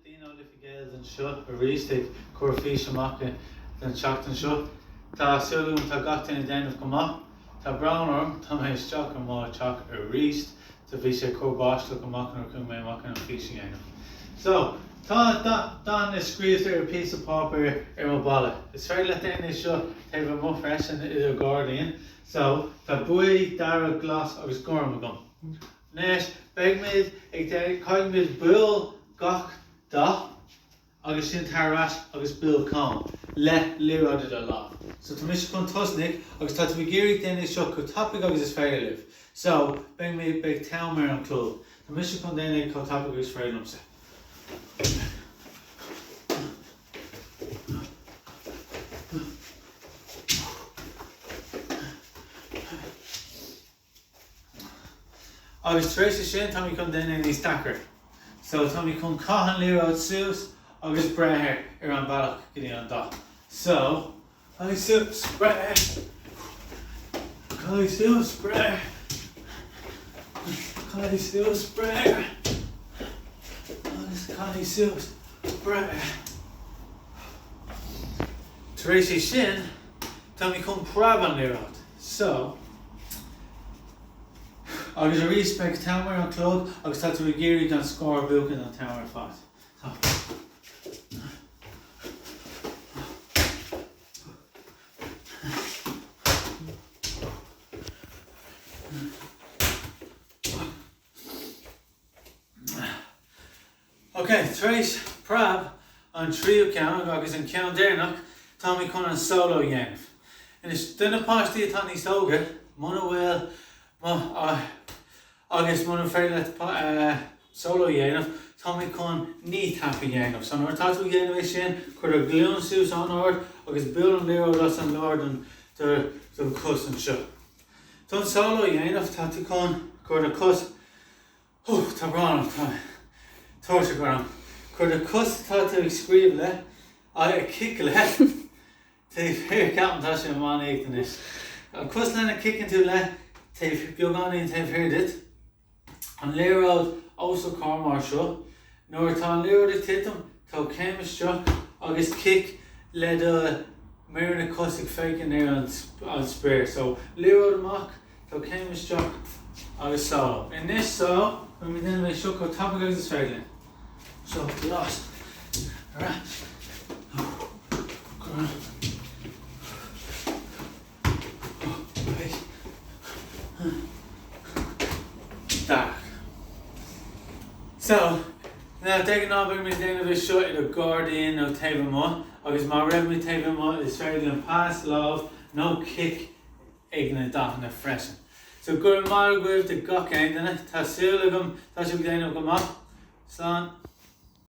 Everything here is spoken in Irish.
Dino Lifigails and Shut, a Reestig, Corfish Maka, then Shocked and Shut. Ta Sulum Tagakta and Den of Kama, Ta Browner, Thomas Jock and More Chock, a Reest, to Visha Corbash, look a Makan or Kume Makan and Fishing. So, Ta Dan is squeezed there a piece of paper in my ballot. It's very let in this shot, take a more fresh and it's a guardian. So, Ta Bui, Dara Gloss, I was gorm gum. Nesh, beg mid, ik kind mid bull, gok, da, agus sin tarash, agus bill com, let lira did a lot. So, to Mr. Contusnik, agus ta to be gearing then is shot, could topic agus is fair live. So, beg mid big town mare on club. To Mr. Condene, could topic is fair live. Agus Tracy sin Tommy come down in his stacker. So Tommy come cahan lira out suits, agus breher an balloch getting on dot. So I suit spray. I suit spray. I suit spray. I suit spray. Tracy sin Tommy come prab on lira out. So agus a respect tower on club, agus tá to a geary gan score book in the tower fat. Okay, Trace Prab on trio count, agus in count Dernach, Tommy Conan solo yanf. And it's dinner party Tony Soga, Monowell, agus mun fairle solo dhéanamh Tommy con ní tappa dhéanamh. So nuair táú dhéanamh sin chur a glún sús an ord agus bil an liro las an lord an do cos an seo. Tá solo dhéanamh tá tú con chur a cos tá bránam tá se gram. Chur a cos tá tú ag scríomh le a kick le tá fér capan tá sé man éachtain is. A cos lena kicking tú le Taif Biogan in Taif heard it. And Leroy also car marshal. Nor Tan Leroy the Titum, Tau Camus Chuck, August kick led a Marina Cossack fake in there on spare. So Leroy the Mock, Tau Camus Chuck, August solo. In this so, when we then make shook our topic of this failing. So lost. Alright. Dark. So, now taking off with me down of a shot in a guardian of Tavamon, agus my revenue Tavamon is very than pass love, no kick, ignorant off in a freshen. So, good mile with the gok end in it, Tassilagum, Tassilagum, come up, son.